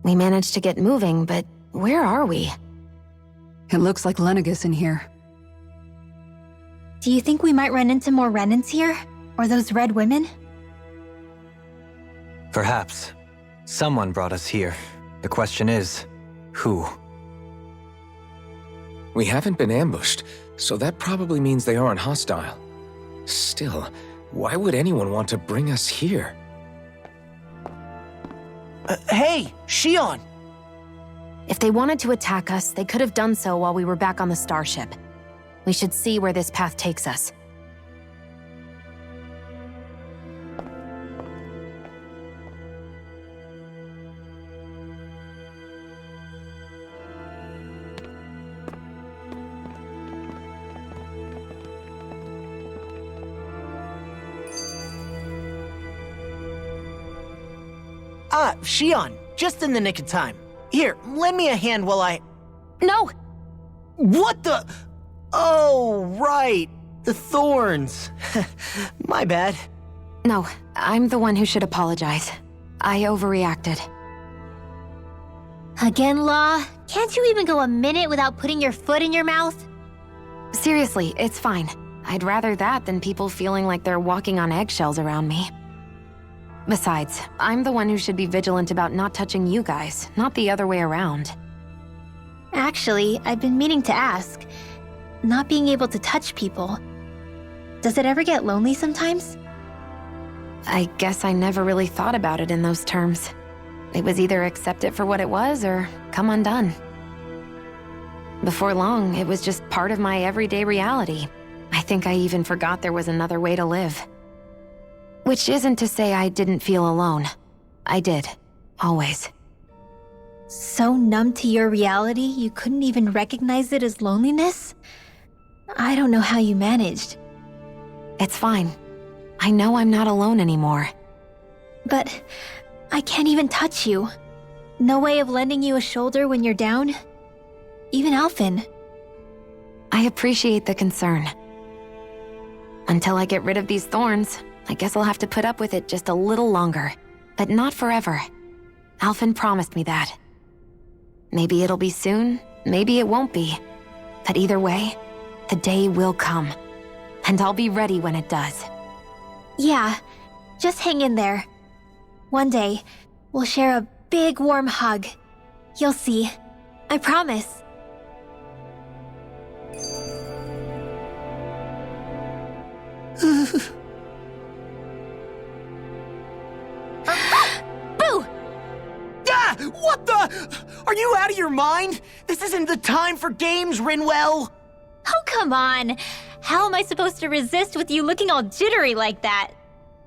We managed to get moving, but where are we? It looks like Lenegis in here. Do you think we might run into more Renans here? Or those red women? Perhaps. Someone brought us here. The question is, who? We haven't been ambushed, so that probably means they aren't hostile. Still, why would anyone want to bring us here? Hey, Shion! If they wanted to attack us, they could have done so while we were back on the starship. We should see where this path takes us. Shion, just in the nick of time. Here, lend me a hand while I... No! What the... Oh, right. The thorns. My bad. No, I'm the one who should apologize. I overreacted. Again, Law? Can't you even go a minute without putting your foot in your mouth? Seriously, it's fine. I'd rather that than people feeling like they're walking on eggshells around me. Besides, I'm the one who should be vigilant about not touching you guys, not the other way around. Actually, I've been meaning to ask. Not being able to touch people, does it ever get lonely sometimes? I guess I never really thought about it in those terms. It was either accept it for what it was or come undone. Before long, it was just part of my everyday reality. I think I even forgot there was another way to live. Which isn't to say I didn't feel alone. I did. Always. So numb to your reality, you couldn't even recognize it as loneliness? I don't know how you managed. It's fine. I know I'm not alone anymore. But I can't even touch you. No way of lending you a shoulder when you're down? Even Alphen. I appreciate the concern. Until I get rid of these thorns, I guess I'll have to put up with it just a little longer. But not forever. Alphen promised me that. Maybe it'll be soon, maybe it won't be. But either way, the day will come. And I'll be ready when it does. Yeah, just hang in there. One day, we'll share a big warm hug. You'll see. I promise. Boo! Ah! What the? Are you out of your mind? This isn't the time for games, Rinwell! Oh, come on. How am I supposed to resist with you looking all jittery like that?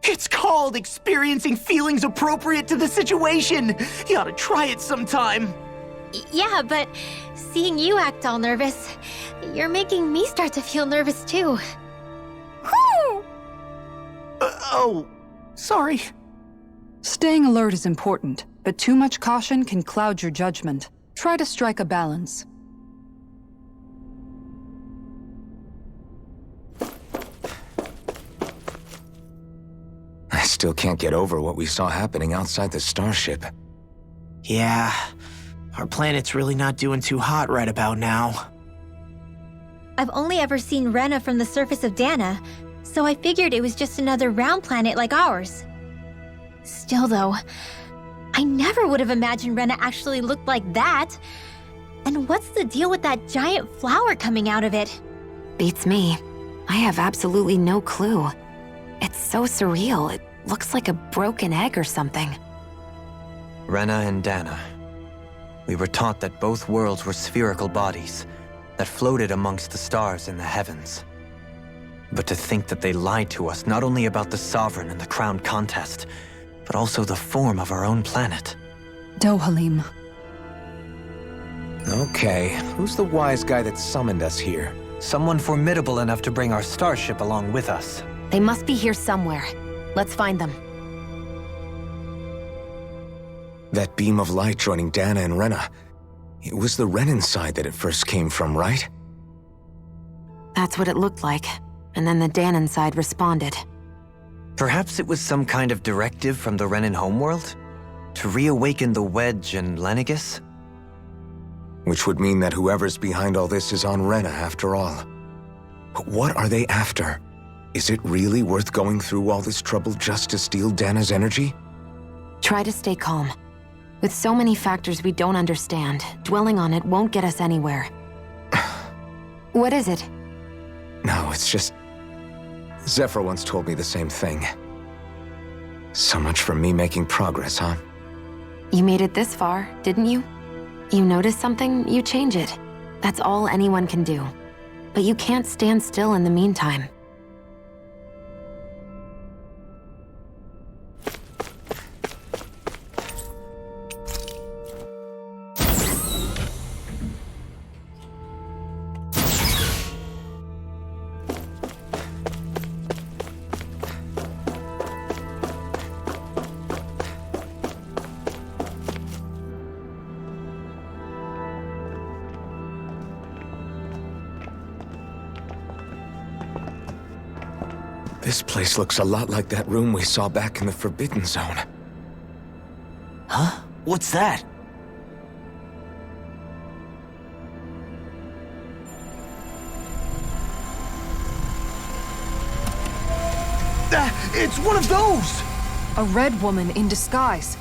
It's called experiencing feelings appropriate to the situation. You ought to try it sometime. Yeah, but seeing you act all nervous, you're making me start to feel nervous too. Oh, sorry. Staying alert is important, but too much caution can cloud your judgment. Try to strike a balance. I still can't get over what we saw happening outside the starship. Yeah, our planet's really not doing too hot right about now. I've only ever seen Rena from the surface of Dana, so I figured it was just another round planet like ours. Still though, I never would have imagined Rena actually looked like that. And what's the deal with that giant flower coming out of it? Beats me. I have absolutely no clue. It's so surreal. It looks like a broken egg or something. Rena and Dana. We were taught that both worlds were spherical bodies that floated amongst the stars in the heavens. But to think that they lied to us not only about the Sovereign and the Crown contest, but also the form of our own planet. Dohalim. Okay, who's the wise guy that summoned us here? Someone formidable enough to bring our starship along with us. They must be here somewhere. Let's find them. That beam of light joining Dana and Rena. It was the Renan side that it first came from, right? That's what it looked like. And then the Danon side responded. Perhaps it was some kind of directive from the Renan homeworld? To reawaken the Wedge and Lenegis? Which would mean that whoever's behind all this is on Rena after all. But what are they after? Is it really worth going through all this trouble just to steal Dana's energy? Try to stay calm. With so many factors we don't understand, dwelling on it won't get us anywhere. What is it? No, it's just... Zephyr once told me the same thing. So much for me making progress, huh? You made it this far, didn't you? You notice something, you change it. That's all anyone can do. But you can't stand still in the meantime. This place looks a lot like that room we saw back in the Forbidden Zone. Huh? What's that? It's one of those! A red woman in disguise.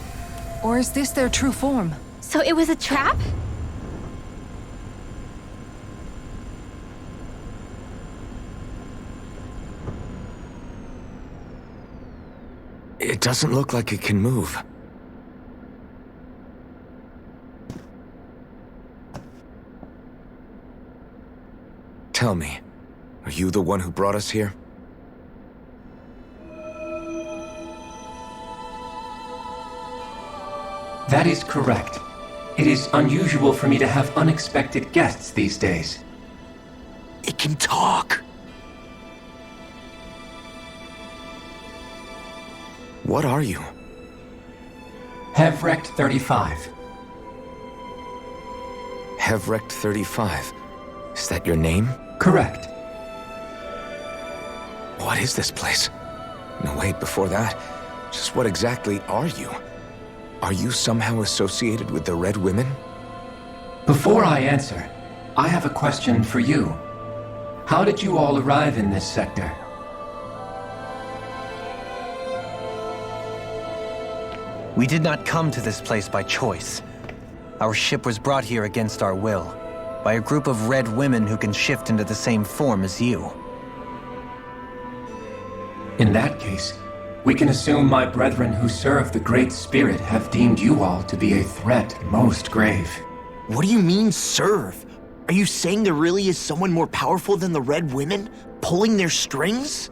Or is this their true form? So it was a trap? It doesn't look like it can move. Tell me, are you the one who brought us here? That is correct. It is unusual for me to have unexpected guests these days. It can talk. What are you? Hevrect 35. Hevrect 35. Is that your name? Correct. What is this place? No, wait, before that, just what exactly are you? Are you somehow associated with the Red Women? Before I answer, I have a question for you. How did you all arrive in this sector? We did not come to this place by choice. Our ship was brought here against our will, by a group of red women who can shift into the same form as you. In that case, we can assume my brethren who serve the Great Spirit have deemed you all to be a threat most grave. What do you mean, serve? Are you saying there really is someone more powerful than the Red Women, pulling their strings?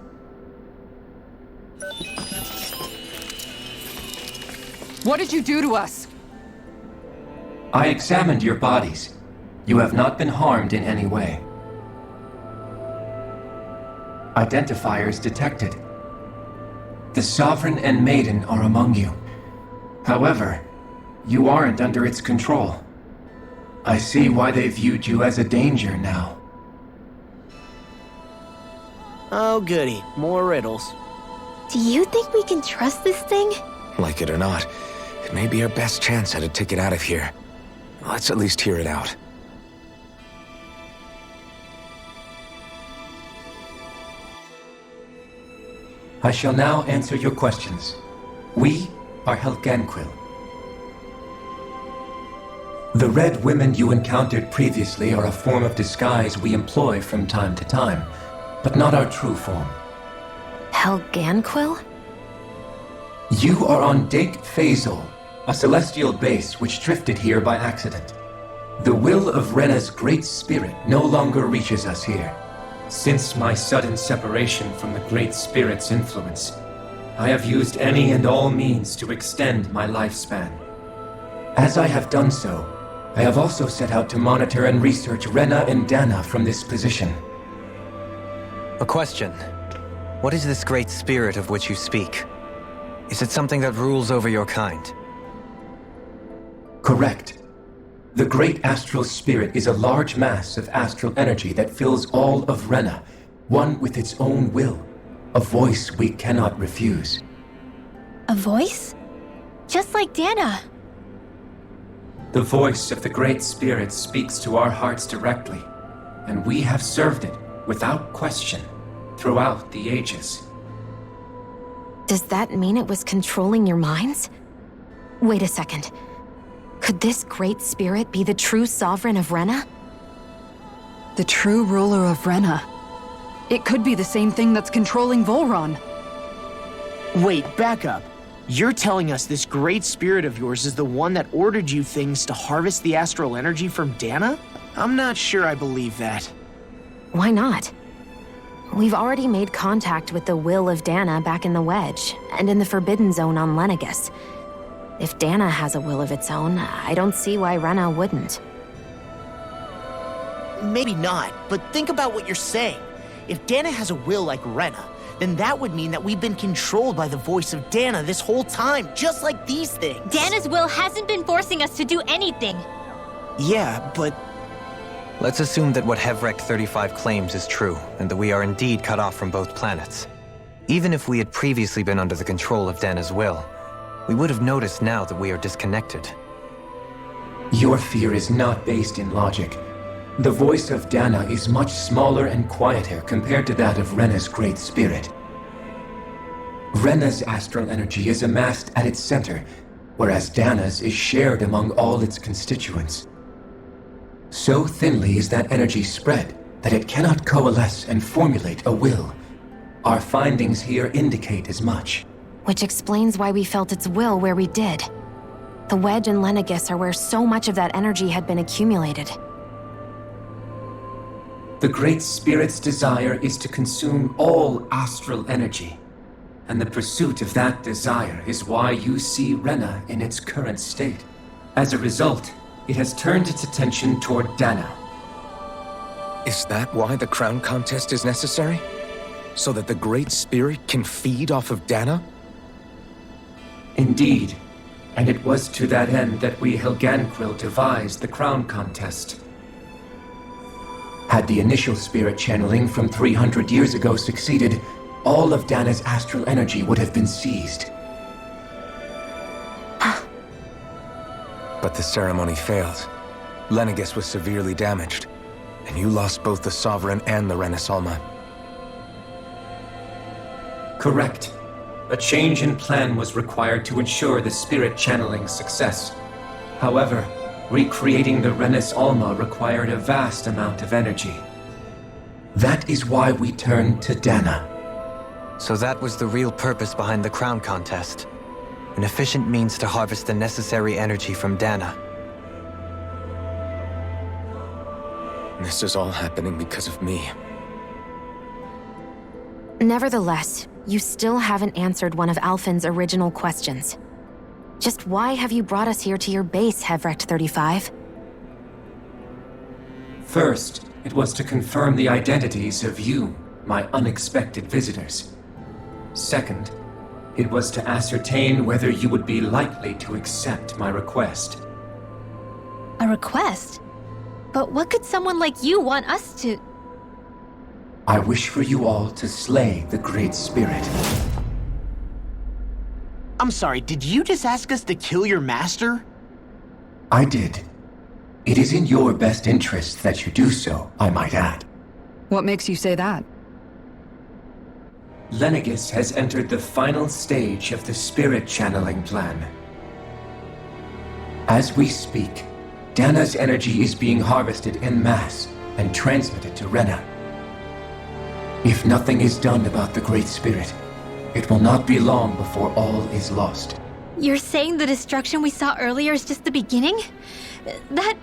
What did you do to us? I examined your bodies. You have not been harmed in any way. Identifiers detected. The Sovereign and Maiden are among you. However, you aren't under its control. I see why they viewed you as a danger now. Oh goody, more riddles. Do you think we can trust this thing? Like it or not, it may be our best chance at a ticket out of here. Let's at least hear it out. I shall now answer your questions. We are Helganquil. The Red Women you encountered previously are a form of disguise we employ from time to time, but not our true form. Helganquil? You are on Dake Phasol, a celestial base which drifted here by accident. The will of Rena's Great Spirit no longer reaches us here. Since my sudden separation from the Great Spirit's influence, I have used any and all means to extend my lifespan. As I have done so, I have also set out to monitor and research Rena and Dana from this position. A question. What is this Great Spirit of which you speak? Is it something that rules over your kind? Correct. The Great Astral Spirit is a large mass of astral energy that fills all of Rena, one with its own will, a voice we cannot refuse. A voice? just like Dana. The voice of the Great Spirit speaks to our hearts directly, and we have served it without question throughout the ages. Does that mean it was controlling your minds? Wait a second. Could this Great Spirit be the true sovereign of Rena? The true ruler of Rena. It could be the same thing that's controlling Volron. Wait, back up. You're telling us this great spirit of yours is the one that ordered you things to harvest the astral energy from Dana? I'm not sure I believe that. Why not? We've already made contact with the will of Dana back in the Wedge, and in the Forbidden Zone on Lenegus. If Dana has a will of its own, I don't see why Rena wouldn't. Maybe not, but think about what you're saying. If Dana has a will like Rena, then that would mean that we've been controlled by the voice of Dana this whole time, just like these things. Dana's will hasn't been forcing us to do anything. Yeah, but Let's assume that what Hevrek 35 claims is true, and that we are indeed cut off from both planets. Even if we had previously been under the control of Dana's will, we would have noticed now that we are disconnected. Your fear is not based in logic. The voice of Dana is much smaller and quieter compared to that of Rena's Great Spirit. Rena's astral energy is amassed at its center, whereas Dana's is shared among all its constituents. So thinly is that energy spread that it cannot coalesce and formulate a will. Our findings here indicate as much. Which explains why we felt its will where we did. The Wedge and Lenegus are where so much of that energy had been accumulated. The Great Spirit's desire is to consume all astral energy. And the pursuit of that desire is why you see Rena in its current state. As a result, it has turned its attention toward Dana. Is that why the crown contest is necessary? So that the Great Spirit can feed off of Dana? Indeed, and it was to that end that we Helganquil devised the crown contest. Had the initial spirit channeling from 300 years ago succeeded, all of Dana's astral energy would have been seized. But the ceremony failed. Lenegus was severely damaged, and you lost both the Sovereign and the Renasalma. Correct. A change in plan was required to ensure the spirit channeling success. However, recreating the Renis Alma required a vast amount of energy. That is why we turned to Dana. So that was the real purpose behind the crown contest. An efficient means to harvest the necessary energy from Dana. This is all happening because of me. Nevertheless, you still haven't answered one of Alphen's original questions. Just why have you brought us here to your base, Hevrek 35? First, it was to confirm the identities of you, my unexpected visitors. Second, it was to ascertain whether you would be likely to accept my request. A request? But what could someone like you want us to... I wish for you all to slay the Great Spirit. I'm sorry, did you just ask us to kill your master? I did. It is in your best interest that you do so, I might add. What makes you say that? Lenegus has entered the final stage of the spirit channeling plan. As we speak, Dana's energy is being harvested en masse and transmitted to Rena. If nothing is done about the Great Spirit, it will not be long before all is lost. You're saying the destruction we saw earlier is just the beginning? That...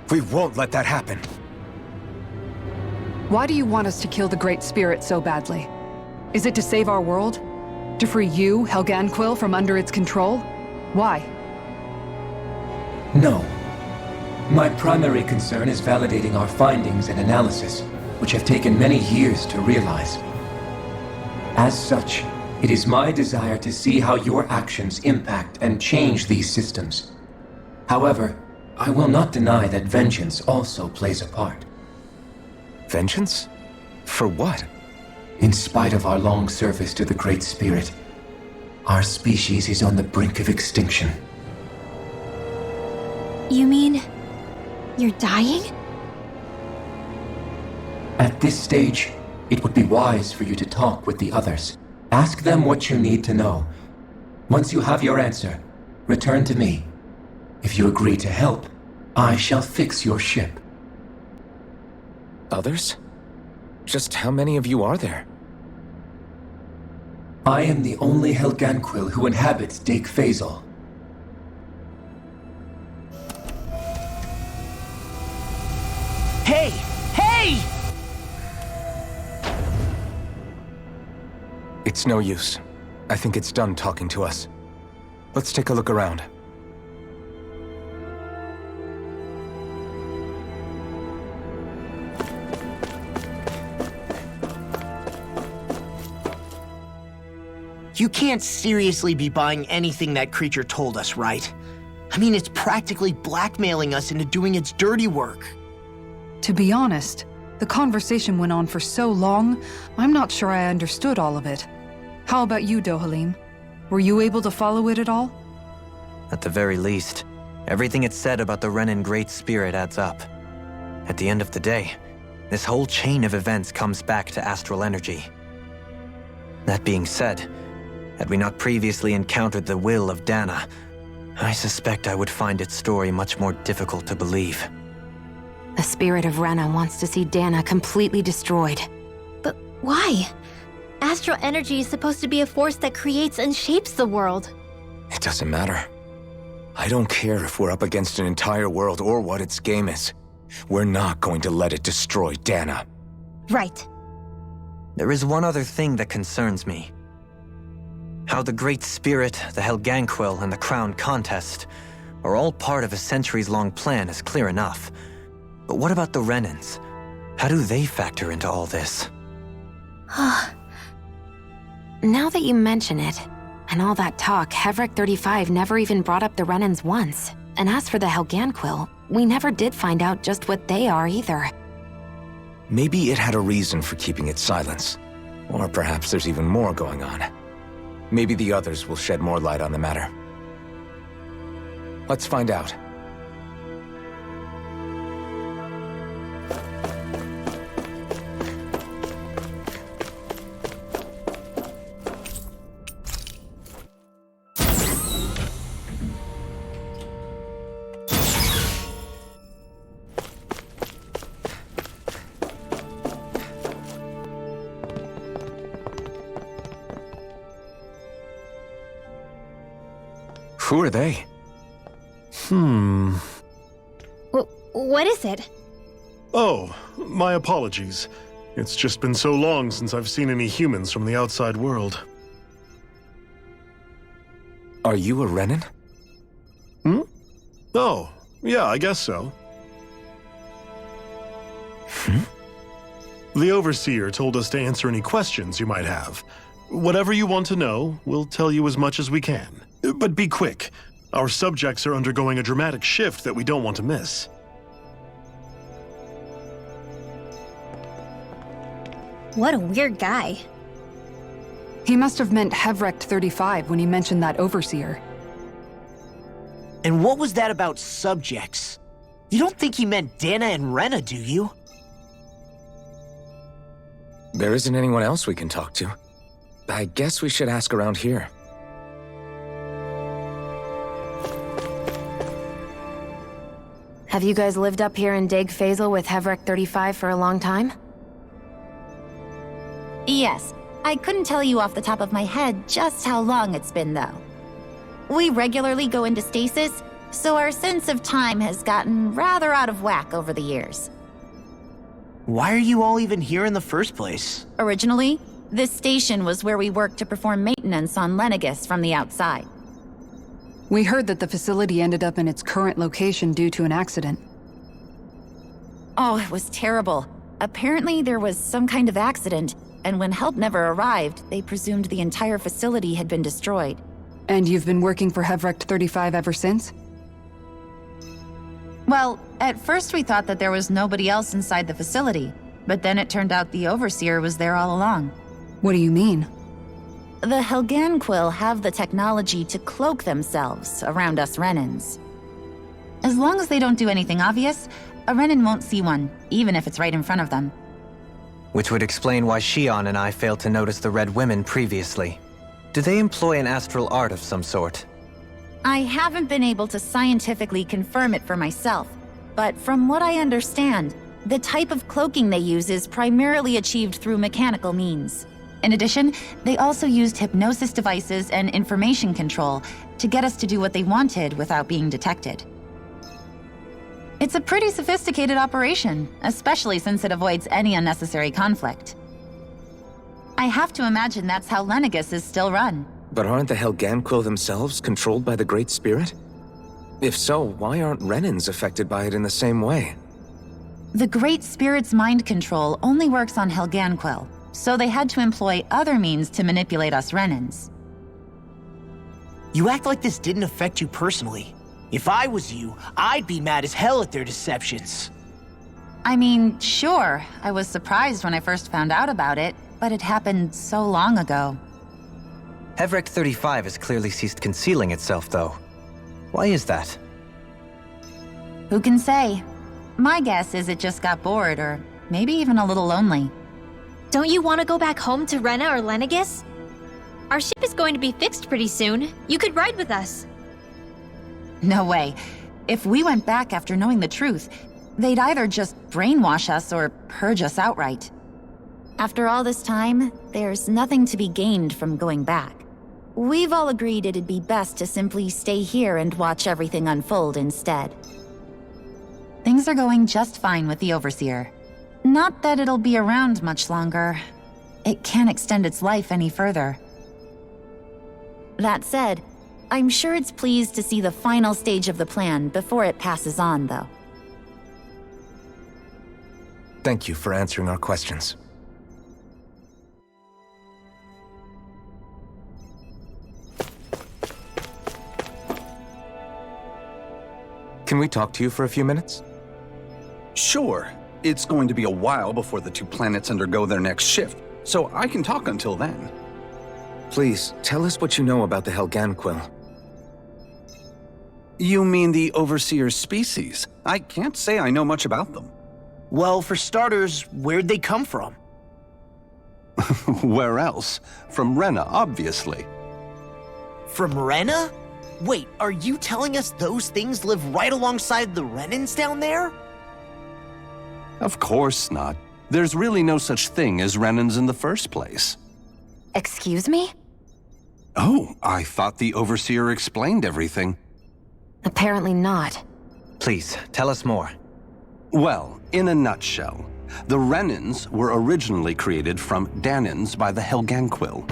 We won't let that happen. Why do you want us to kill the Great Spirit so badly? Is it to save our world? To free you, Helganquil, from under its control? Why? No. My primary concern is validating our findings and analysis, which have taken many years to realize. As such, it is my desire to see how your actions impact and change these systems. However, I will not deny that vengeance also plays a part. Vengeance? For what? In spite of our long service to the Great Spirit, Our species is on the brink of extinction. You mean you're dying? At this stage, it would be wise for you to talk with the others. Ask them what you need to know. Once you have your answer, return to me. If you agree to help, I shall fix your ship. Others? Just how many of you are there? I am the only Helganquil who inhabits Dake Phasal. Hey! Hey! It's no use. I think it's done talking to us. Let's take a look around. You can't seriously be buying anything that creature told us, right? I mean, it's practically blackmailing us into doing its dirty work. To be honest, the conversation went on for so long, I'm not sure I understood all of it. How about you, Dohalim? Were you able to follow it at all? At the very least, everything it said about the Renan Great Spirit adds up. At the end of the day, this whole chain of events comes back to astral energy. That being said, had we not previously encountered the will of Dana, I suspect I would find its story much more difficult to believe. The spirit of Rena wants to see Dana completely destroyed. But why? Astral energy is supposed to be a force that creates and shapes the world. It doesn't matter. I don't care if we're up against an entire world or what its game is. We're not going to let it destroy Dana. Right. There is one other thing that concerns me. How the Great Spirit, the Helganquil, and the Crown Contest are all part of a centuries-long plan is clear enough. But what about the Renans? How do they factor into all this? Now that you mention it, and all that talk, Hevric 35 never even brought up the Renans once. And as for the Helganquil, we never did find out just what they are either. Maybe it had a reason for keeping its silence. Or perhaps there's even more going on. Maybe the others will shed more light on the matter. Let's find out. Who are they? What is it? Oh, my apologies. It's just been so long since I've seen any humans from the outside world. Are you a Renan? Oh, yeah, I guess so. The Overseer told us to answer any questions you might have. Whatever you want to know, we'll tell you as much as we can. But be quick. Our subjects are undergoing a dramatic shift that we don't want to miss. What a weird guy. He must have meant Hevric 35 when he mentioned that Overseer. And what was that about subjects? You don't think he meant Dana and Rena, do you? There isn't anyone else we can talk to. I guess we should ask around here. Have you guys lived up here in Dake Phasal with Hevric 35 for a long time? Yes. I couldn't tell you off the top of my head just how long it's been, though. We regularly go into stasis, so our sense of time has gotten rather out of whack over the years. Why are you all even here in the first place? Originally, this station was where we worked to perform maintenance on Lenegus from the outside. We heard that the facility ended up in its current location due to an accident. Oh, it was terrible. Apparently there was some kind of accident, and when help never arrived, they presumed the entire facility had been destroyed. And you've been working for Hevric 35 ever since? Well, at first we thought that there was nobody else inside the facility, but then it turned out the Overseer was there all along. What do you mean? The Helganquil have the technology to cloak themselves around us Renans. As long as they don't do anything obvious, a Renan won't see one, even if it's right in front of them. Which would explain why Shion and I failed to notice the Red Women previously. Do they employ an astral art of some sort? I haven't been able to scientifically confirm it for myself, but from what I understand, the type of cloaking they use is primarily achieved through mechanical means. In addition, they also used hypnosis devices and information control to get us to do what they wanted without being detected. It's a pretty sophisticated operation, especially since it avoids any unnecessary conflict. I have to imagine that's how Lenegus is still run. But aren't the Helganquil themselves controlled by the Great Spirit? If so, why aren't Renans affected by it in the same way? The Great Spirit's mind control only works on Helganquil, so they had to employ other means to manipulate us Renans. You act like this didn't affect you personally. If I was you, I'd be mad as hell at their deceptions. I mean, sure, I was surprised when I first found out about it, but it happened so long ago. Hevrek 35 has clearly ceased concealing itself, though. Why is that? Who can say? My guess is it just got bored, or maybe even a little lonely. Don't you want to go back home to Rena or Lenegus? Our ship is going to be fixed pretty soon. You could ride with us. No way. If we went back after knowing the truth, they'd either just brainwash us or purge us outright. After all this time, there's nothing to be gained from going back. We've all agreed it'd be best to simply stay here and watch everything unfold instead. Things are going just fine with the Overseer. Not that it'll be around much longer. It can't extend its life any further. That said, I'm sure it's pleased to see the final stage of the plan before it passes on, though. Thank you for answering our questions. Can we talk to you for a few minutes? Sure. It's going to be a while before the two planets undergo their next shift, so I can talk until then. Please, tell us what you know about the Helganquil. You mean the Overseer's species? I can't say I know much about them. Well, for starters, where'd they come from? Where else? From Rena, obviously. From Rena? Wait, are you telling us those things live right alongside the Renans down there? Of course not. There's really no such thing as Renans in the first place. Excuse me? Oh, I thought the Overseer explained everything. Apparently not. Please, tell us more. Well, in a nutshell, the Renans were originally created from Danans by the Helganquil.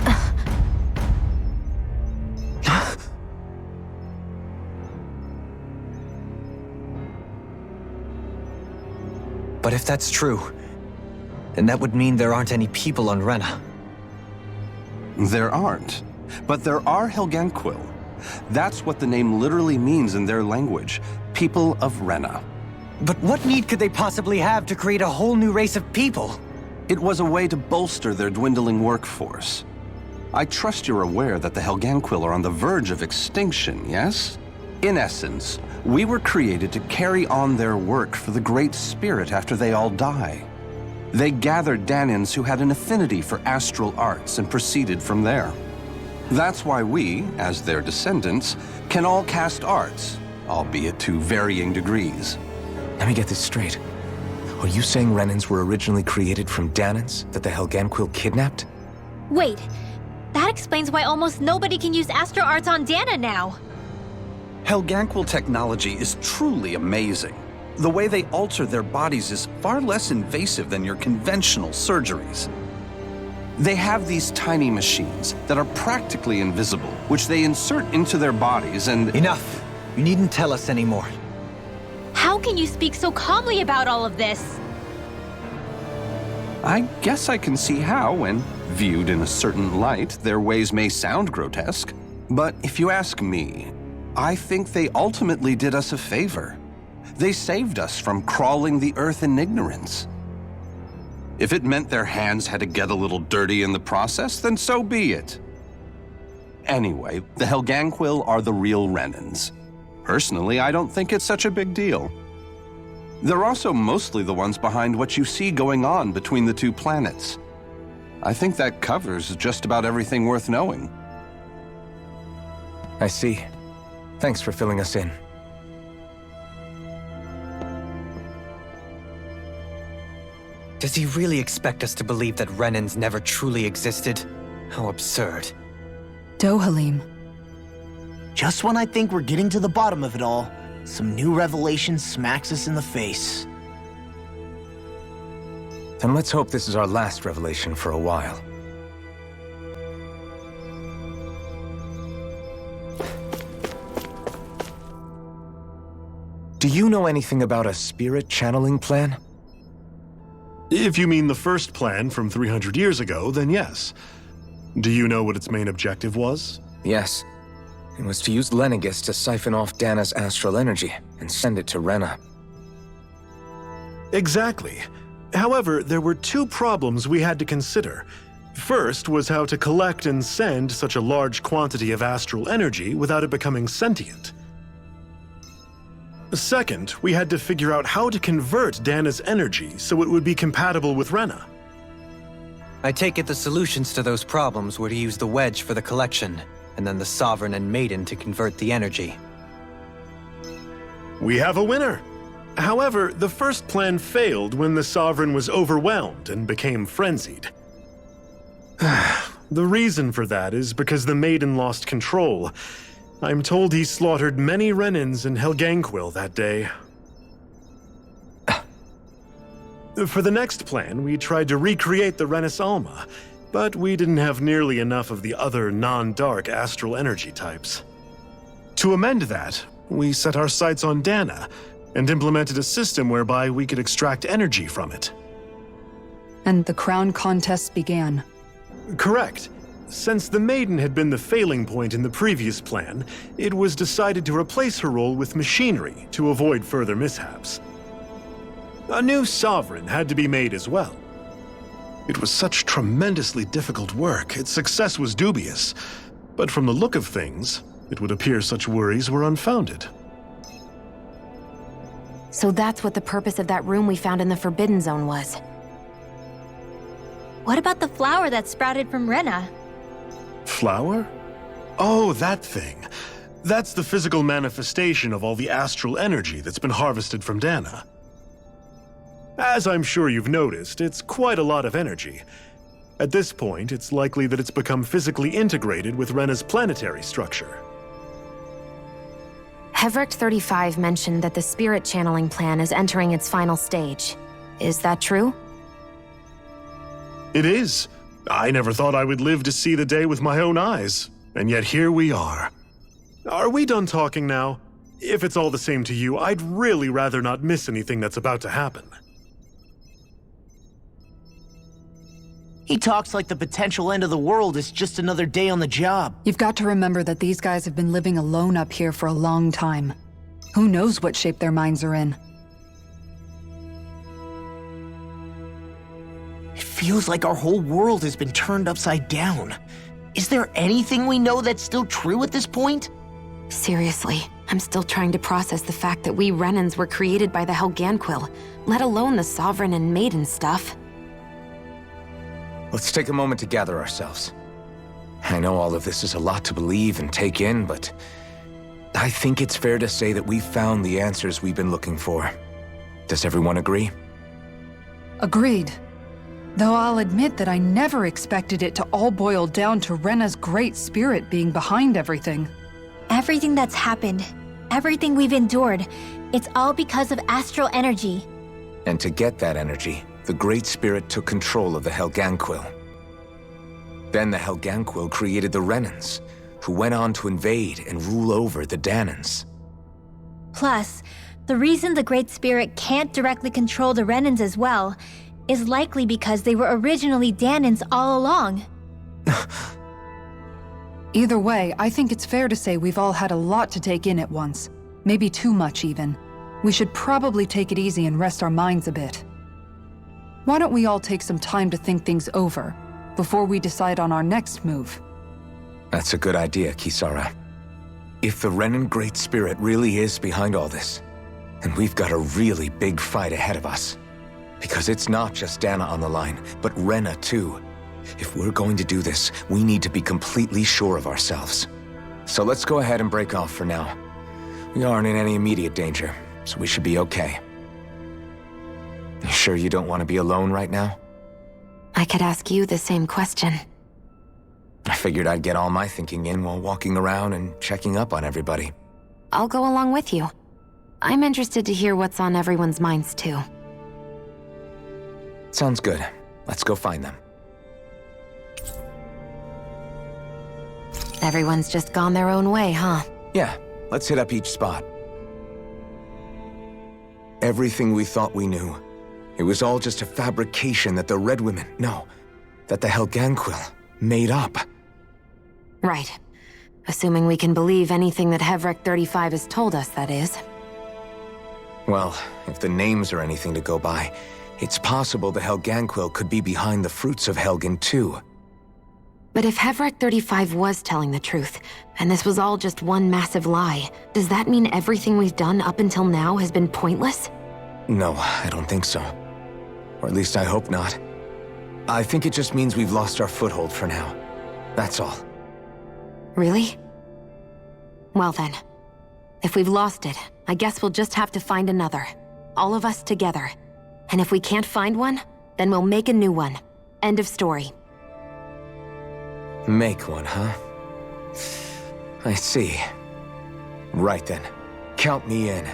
But if that's true, then that would mean there aren't any people on Rena. There aren't, but there are Helganquil. That's what the name literally means in their language, people of Rena. But what need could they possibly have to create a whole new race of people? It was a way to bolster their dwindling workforce. I trust you're aware that the Helganquil are on the verge of extinction, yes? In essence, we were created to carry on their work for the Great Spirit after they all die. They gathered Danans who had an affinity for astral arts and proceeded from there. That's why we, as their descendants, can all cast arts, albeit to varying degrees. Let me get this straight. Are you saying Renans were originally created from Danans that the Helganquil kidnapped? Wait, that explains why almost nobody can use astro arts on Dana now. Helganquil technology is truly amazing. The way they alter their bodies is far less invasive than your conventional surgeries. They have these tiny machines that are practically invisible, which they insert into their bodies and— Enough! You needn't tell us anymore. How can you speak so calmly about all of this? I guess I can see how, when viewed in a certain light, their ways may sound grotesque. But if you ask me, I think they ultimately did us a favor. They saved us from crawling the earth in ignorance. If it meant their hands had to get a little dirty in the process, then so be it. Anyway, the Helganquil are the real Renans. Personally, I don't think it's such a big deal. They're also mostly the ones behind what you see going on between the two planets. I think that covers just about everything worth knowing. I see. Thanks for filling us in. Does he really expect us to believe that Renans never truly existed? How absurd. Dohalim. Just when I think we're getting to the bottom of it all, some new revelation smacks us in the face. Then let's hope this is our last revelation for a while. Do you know anything about a spirit channeling plan? If you mean the first plan from 300 years ago, then yes. Do you know what its main objective was? Yes. It was to use Lenegis to siphon off Dana's astral energy and send it to Rena. Exactly. However, there were two problems we had to consider. First was how to collect and send such a large quantity of astral energy without it becoming sentient. Second, we had to figure out how to convert Dana's energy so it would be compatible with Rena. I take it the solutions to those problems were to use the wedge for the collection, and then the Sovereign and Maiden to convert the energy. We have a winner! However, the first plan failed when the Sovereign was overwhelmed and became frenzied. The reason for that is because the Maiden lost control. I'm told he slaughtered many Renans in Helganquil that day. For the next plan, we tried to recreate the Renis Alma, but we didn't have nearly enough of the other non-dark astral energy types. To amend that, we set our sights on Dana and implemented a system whereby we could extract energy from it. And the crown contest began. Correct. Since the Maiden had been the failing point in the previous plan, it was decided to replace her role with machinery to avoid further mishaps. A new Sovereign had to be made as well. It was such tremendously difficult work, its success was dubious. But from the look of things, it would appear such worries were unfounded. So that's what the purpose of that room we found in the Forbidden Zone was. What about the flower that sprouted from Rena? Flower? Oh, that thing. That's the physical manifestation of all the astral energy that's been harvested from Dana. As I'm sure you've noticed, it's quite a lot of energy. At this point, it's likely that it's become physically integrated with Rena's planetary structure. Hevric 35 mentioned that the spirit channeling plan is entering its final stage. Is that true? It is. I never thought I would live to see the day with my own eyes, and yet here we are. Are we done talking now? If it's all the same to you, I'd really rather not miss anything that's about to happen. He talks like the potential end of the world is just another day on the job. You've got to remember that these guys have been living alone up here for a long time. Who knows what shape their minds are in? It feels like our whole world has been turned upside down. Is there anything we know that's still true at this point? Seriously, I'm still trying to process the fact that we Renans were created by the Helganquil, let alone the Sovereign and Maiden stuff. Let's take a moment to gather ourselves. I know all of this is a lot to believe and take in, but I think it's fair to say that we've found the answers we've been looking for. Does everyone agree? Agreed. Though I'll admit that I never expected it to all boil down to Rena's great spirit being behind everything. Everything that's happened, everything we've endured, it's all because of astral energy. And to get that energy, the Great Spirit took control of the Helganquil. Then the Helganquil created the Renans, who went on to invade and rule over the Danans. Plus, the reason the Great Spirit can't directly control the Renans as well is likely because they were originally Danans all along. Either way, I think it's fair to say we've all had a lot to take in at once. Maybe too much, even. We should probably take it easy and rest our minds a bit. Why don't we all take some time to think things over before we decide on our next move? That's a good idea, Kisara. If the Renan Great Spirit really is behind all this, then we've got a really big fight ahead of us. Because it's not just Dana on the line, but Rena too. If we're going to do this, we need to be completely sure of ourselves. So let's go ahead and break off for now. We aren't in any immediate danger, so we should be okay. You sure you don't want to be alone right now? I could ask you the same question. I figured I'd get all my thinking in while walking around and checking up on everybody. I'll go along with you. I'm interested to hear what's on everyone's minds too. Sounds good. Let's go find them. Everyone's just gone their own way, huh? Yeah, let's hit up each spot. Everything we thought we knew, it was all just a fabrication that the Red Women, no, that the Helganquil made up. Right. Assuming we can believe anything that Hevrek 35 has told us, that is. Well, if the names are anything to go by, it's possible the Helganquil could be behind the fruits of Helgen too. But if Hevrek 35 was telling the truth, and this was all just one massive lie, does that mean everything we've done up until now has been pointless? No, I don't think so. Or at least I hope not. I think it just means we've lost our foothold for now. That's all. Really? Well then, if we've lost it, I guess we'll just have to find another. All of us together. And if we can't find one, then we'll make a new one. End of story. Make one, huh? I see. Right then. Count me in.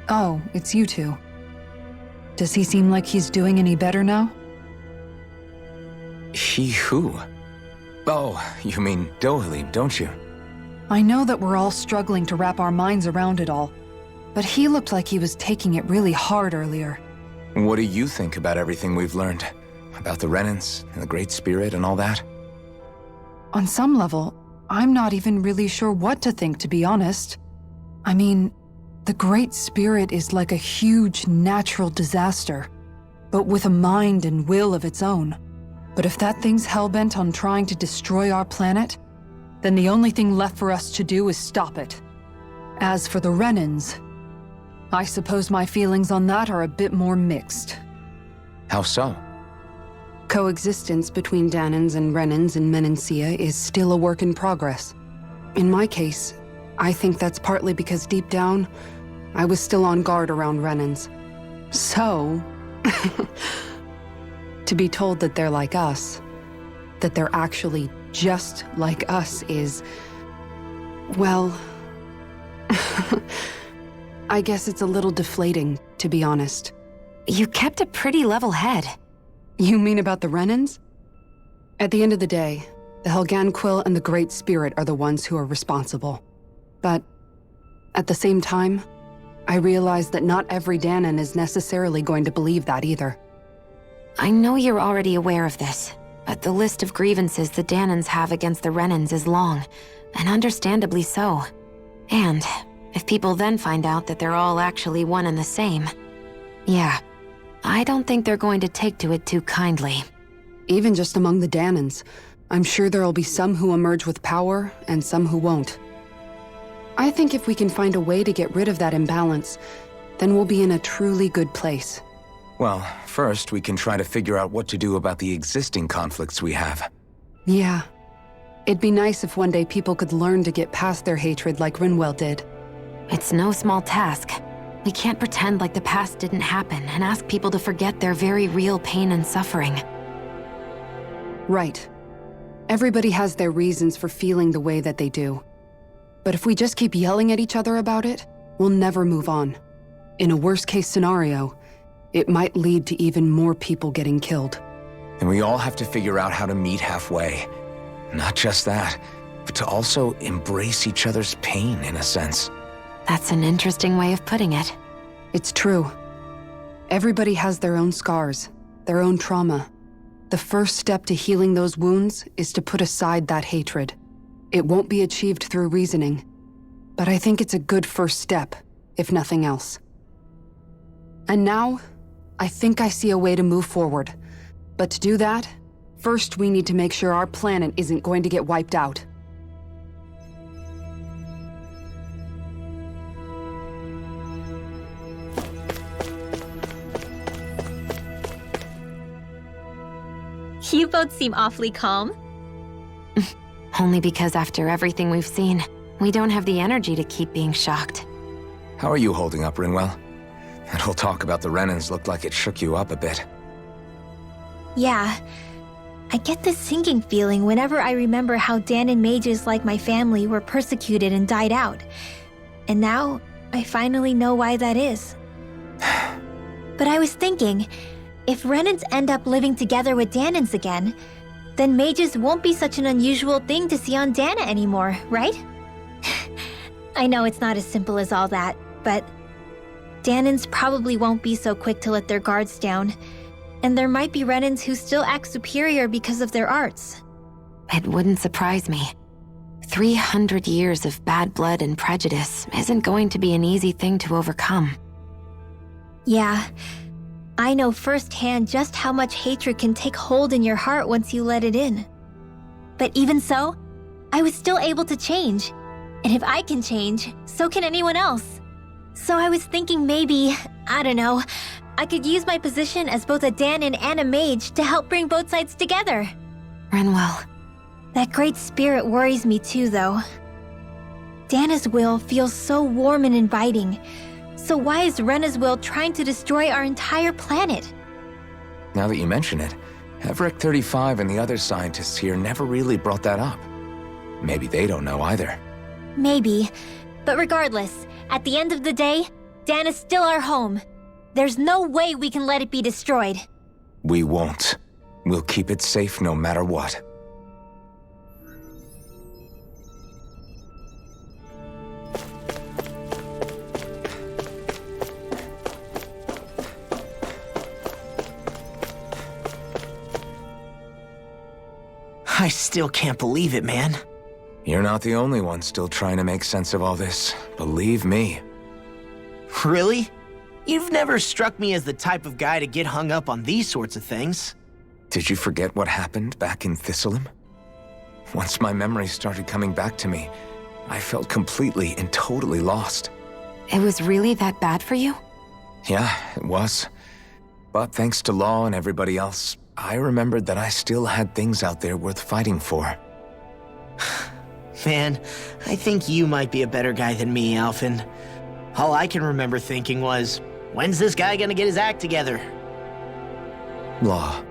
Oh, it's you two. Does he seem like he's doing any better now? He who? Oh, you mean Dohalim, don't you? I know that we're all struggling to wrap our minds around it all, but he looked like he was taking it really hard earlier. What do you think about everything we've learned? About the Renans and the Great Spirit and all that? On some level, I'm not even really sure what to think, to be honest. I mean, the Great Spirit is like a huge natural disaster, but with a mind and will of its own. But if that thing's hellbent on trying to destroy our planet, then the only thing left for us to do is stop it. As for the Renans, I suppose my feelings on that are a bit more mixed. How so? Coexistence between Danans and Renans in Menancia is still a work in progress. In my case, I think that's partly because deep down, I was still on guard around Renans. So, to be told that they're like us, that they're actually just like us is, well, I guess it's a little deflating, to be honest. You kept a pretty level head. You mean about the Renans? At the end of the day, the Helganquil and the Great Spirit are the ones who are responsible. But at the same time, I realize that not every Danan is necessarily going to believe that either. I know you're already aware of this, but the list of grievances the Danans have against the Renans is long, and understandably so. And if people then find out that they're all actually one and the same, yeah, I don't think they're going to take to it too kindly. Even just among the Danans, I'm sure there'll be some who emerge with power and some who won't. I think if we can find a way to get rid of that imbalance, then we'll be in a truly good place. Well, first we can try to figure out what to do about the existing conflicts we have. Yeah. It'd be nice if one day people could learn to get past their hatred like Rinwell did. It's no small task. We can't pretend like the past didn't happen and ask people to forget their very real pain and suffering. Right. Everybody has their reasons for feeling the way that they do. But if we just keep yelling at each other about it, we'll never move on. In a worst-case scenario, it might lead to even more people getting killed. And we all have to figure out how to meet halfway. Not just that, but to also embrace each other's pain in a sense. That's an interesting way of putting it. It's true. Everybody has their own scars, their own trauma. The first step to healing those wounds is to put aside that hatred. It won't be achieved through reasoning, but I think it's a good first step, if nothing else. And now, I think I see a way to move forward. But to do that, first we need to make sure our planet isn't going to get wiped out. You both seem awfully calm. Only because after everything we've seen, we don't have the energy to keep being shocked. How are you holding up, Rinwell? That whole talk about the Renans looked like it shook you up a bit. Yeah. I get this sinking feeling whenever I remember how Dan and mages like my family were persecuted and died out. And now, I finally know why that is. But I was thinking, if Renans end up living together with Danans again, then mages won't be such an unusual thing to see on Dana anymore, right? I know it's not as simple as all that, but Danans probably won't be so quick to let their guards down, and there might be Renans who still act superior because of their arts. It wouldn't surprise me. 300 years of bad blood and prejudice isn't going to be an easy thing to overcome. Yeah, I know firsthand just how much hatred can take hold in your heart once you let it in. But even so, I was still able to change. And if I can change, so can anyone else. So I was thinking maybe, I don't know, I could use my position as both a Danan and a mage to help bring both sides together. Rinwell. That great spirit worries me too, though. Dana's will feels so warm and inviting. So why is Rena's will trying to destroy our entire planet? Now that you mention it, Everett 35 and the other scientists here never really brought that up. Maybe they don't know either. Maybe. But regardless, at the end of the day, Dana's still our home. There's no way we can let it be destroyed. We won't. We'll keep it safe no matter what. I still can't believe it, man. You're not the only one still trying to make sense of all this. Believe me. Really? You've never struck me as the type of guy to get hung up on these sorts of things. Did you forget what happened back in Thistleum? Once my memories started coming back to me, I felt completely and totally lost. It was really that bad for you? Yeah, it was. But thanks to Law and everybody else, I remembered that I still had things out there worth fighting for. Man, I think you might be a better guy than me, Alphen. All I can remember thinking was, when's this guy gonna get his act together? Law.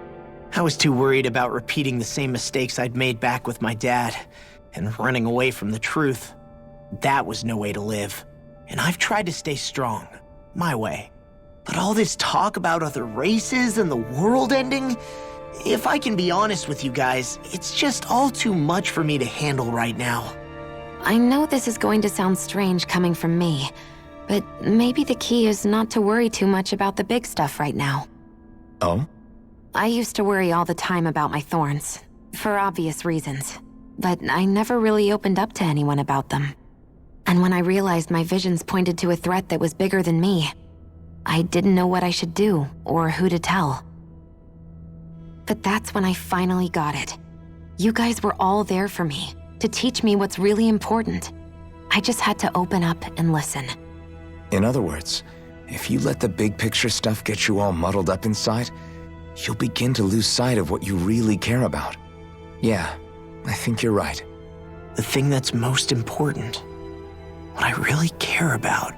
I was too worried about repeating the same mistakes I'd made back with my dad, and running away from the truth. That was no way to live. And I've tried to stay strong, my way. But all this talk about other races and the world ending, if I can be honest with you guys, it's just all too much for me to handle right now. I know this is going to sound strange coming from me, but maybe the key is not to worry too much about the big stuff right now. Oh? I used to worry all the time about my thorns, for obvious reasons, but I never really opened up to anyone about them. And when I realized my visions pointed to a threat that was bigger than me, I didn't know what I should do or who to tell. But that's when I finally got it. You guys were all there for me, to teach me what's really important. I just had to open up and listen. In other words, if you let the big picture stuff get you all muddled up inside, you'll begin to lose sight of what you really care about. Yeah, I think you're right. The thing that's most important, what I really care about.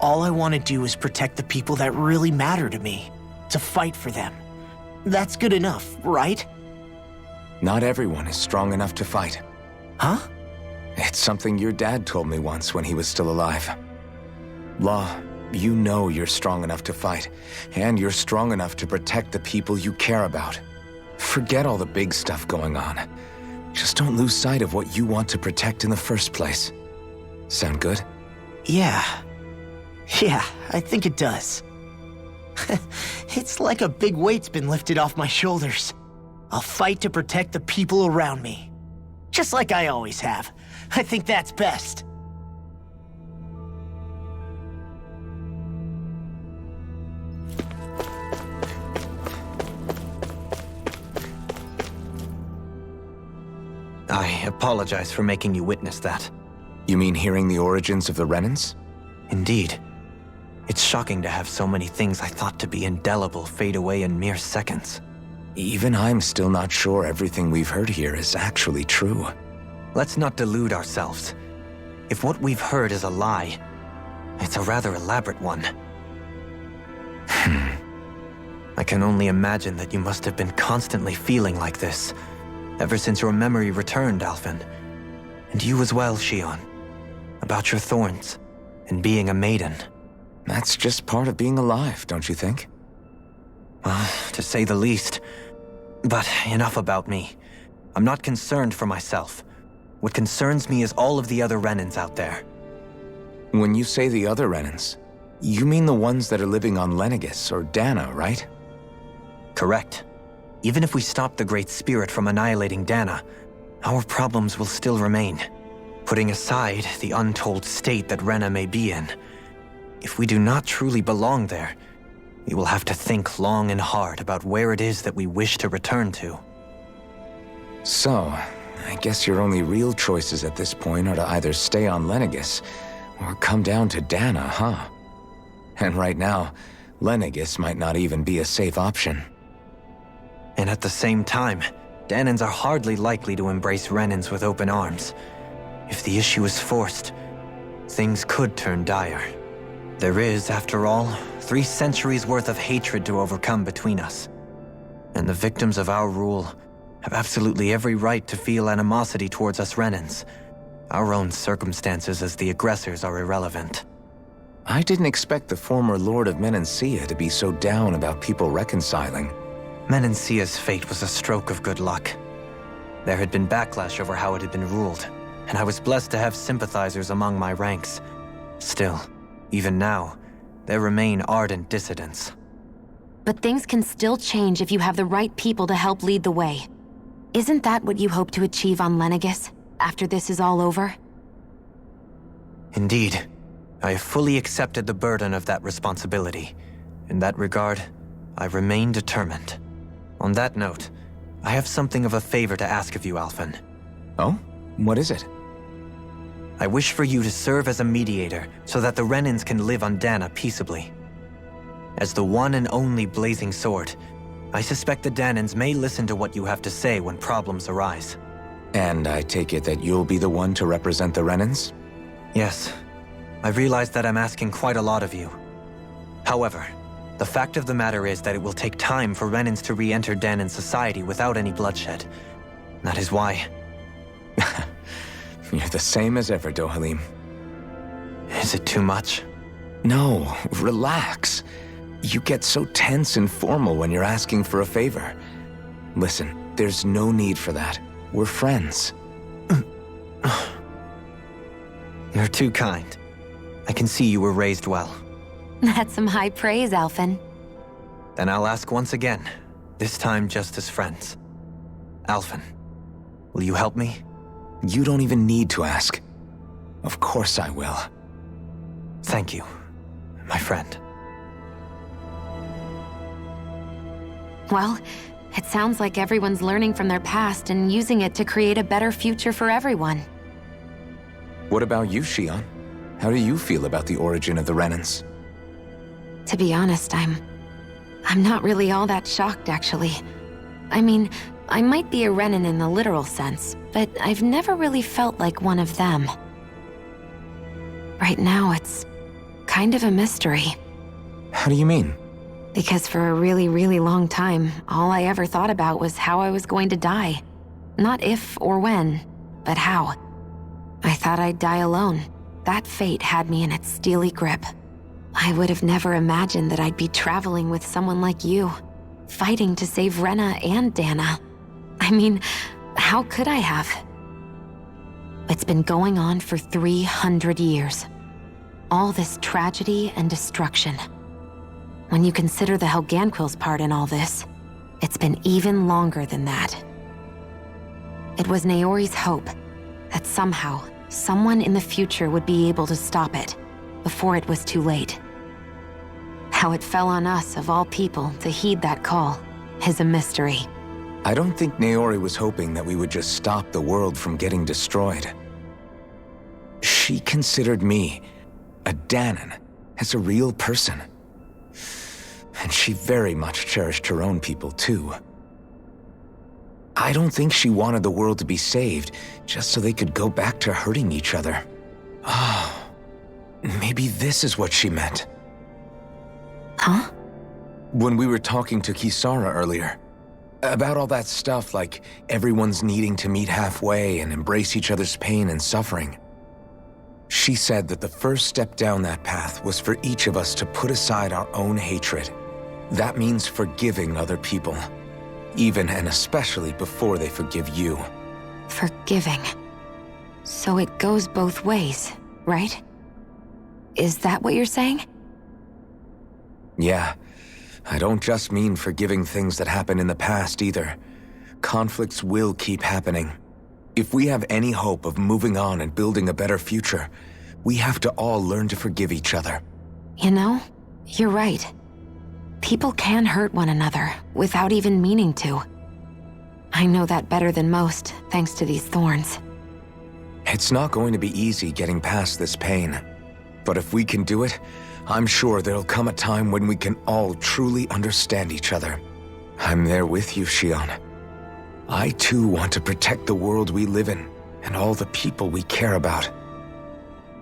All I want to do is protect the people that really matter to me, to fight for them. That's good enough, right? Not everyone is strong enough to fight. Huh? It's something your dad told me once when he was still alive. Law, you know you're strong enough to fight, and you're strong enough to protect the people you care about. Forget all the big stuff going on. Just don't lose sight of what you want to protect in the first place. Sound good? Yeah. Yeah, I think it does. It's like a big weight's been lifted off my shoulders. I'll fight to protect the people around me. Just like I always have. I think that's best. I apologize for making you witness that. You mean hearing the origins of the Renans? Indeed. It's shocking to have so many things I thought to be indelible fade away in mere seconds. Even I'm still not sure everything we've heard here is actually true. Let's not delude ourselves. If what we've heard is a lie, it's a rather elaborate one. I can only imagine that you must have been constantly feeling like this, ever since your memory returned, Alphen. And you as well, Shion. About your thorns, and being a maiden. That's just part of being alive, don't you think? Well, to say the least. But enough about me. I'm not concerned for myself. What concerns me is all of the other Renans out there. When you say the other Renans, you mean the ones that are living on Lenegis or Dana, right? Correct. Even if we stop the Great Spirit from annihilating Dana, our problems will still remain. Putting aside the untold state that Rena may be in, if we do not truly belong there, we will have to think long and hard about where it is that we wish to return to. So, I guess your only real choices at this point are to either stay on Lenegis or come down to Dana, huh? And right now, Lenegis might not even be a safe option. And at the same time, Danans are hardly likely to embrace Renans with open arms. If the issue is forced, things could turn dire. There is, after all, 3 centuries worth of hatred to overcome between us. And the victims of our rule have absolutely every right to feel animosity towards us Renans. Our own circumstances as the aggressors are irrelevant. I didn't expect the former Lord of Menancia to be so down about people reconciling. Menancia's fate was a stroke of good luck. There had been backlash over how it had been ruled, and I was blessed to have sympathizers among my ranks. Still, even now, there remain ardent dissidents. But things can still change if you have the right people to help lead the way. Isn't that what you hope to achieve on Lenegis, after this is all over? Indeed. I have fully accepted the burden of that responsibility. In that regard, I remain determined. On that note, I have something of a favor to ask of you, Alphen. Oh? What is it? I wish for you to serve as a mediator so that the Renans can live on Dana peaceably. As the one and only Blazing Sword, I suspect the Danans may listen to what you have to say when problems arise. And I take it that you'll be the one to represent the Renans? Yes. I realize that I'm asking quite a lot of you. However, the fact of the matter is that it will take time for Renans to re-enter Danan society without any bloodshed. That is why... You're the same as ever, Dohalim. Is it too much? No, relax. You get so tense and formal when you're asking for a favor. Listen, there's no need for that. We're friends. You're too kind. I can see you were raised well. That's some high praise, Alphen. Then I'll ask once again, this time just as friends. Alphen, will you help me? You don't even need to ask. Of course I will. Thank you, my friend. Well, it sounds like everyone's learning from their past and using it to create a better future for everyone. What about you, Shion? How do you feel about the origin of the Renans? To be honest, I'm not really all that shocked, actually. I mean, I might be a Renan in the literal sense, but I've never really felt like one of them. Right now, it's kind of a mystery. How do you mean? Because for a really, really long time, all I ever thought about was how I was going to die. Not if or when, but how. I thought I'd die alone. That fate had me in its steely grip. I would have never imagined that I'd be traveling with someone like you, fighting to save Rena and Dana. I mean, How could I have? It's been going on for 300 years. All this tragedy and destruction. When you consider the Helganquil's part in all this, it's been even longer than that. It was Naori's hope that somehow, someone in the future would be able to stop it before it was too late. How it fell on us, of all people, to heed that call is a mystery. I don't think Naori was hoping that we would just stop the world from getting destroyed. She considered me, a Danon, as a real person. And she very much cherished her own people, too. I don't think she wanted the world to be saved just so they could go back to hurting each other. Oh, maybe this is what she meant. Huh? When we were talking to Kisara earlier, about all that stuff like everyone's needing to meet halfway and embrace each other's pain and suffering. She said that the first step down that path was for each of us to put aside our own hatred. That means forgiving other people, even and especially before they forgive you. Forgiving. So it goes both ways, right? Is that what you're saying? Yeah. I don't just mean forgiving things that happened in the past either. Conflicts will keep happening. If we have any hope of moving on and building a better future, we have to all learn to forgive each other. You know, you're right. People can hurt one another without even meaning to. I know that better than most, thanks to these thorns. It's not going to be easy getting past this pain. But if we can do it, I'm sure there'll come a time when we can all truly understand each other. I'm there with you, Shion. I too want to protect the world we live in and all the people we care about.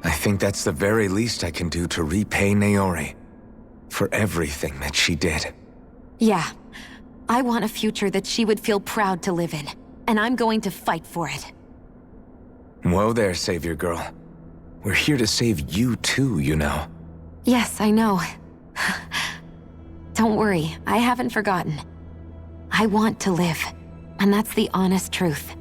I think that's the very least I can do to repay Naori for everything that she did. Yeah. I want a future that she would feel proud to live in, and I'm going to fight for it. Whoa there, Savior Girl. We're here to save you too, you know. Yes, I know. Don't worry, I haven't forgotten. I want to live, and that's the honest truth.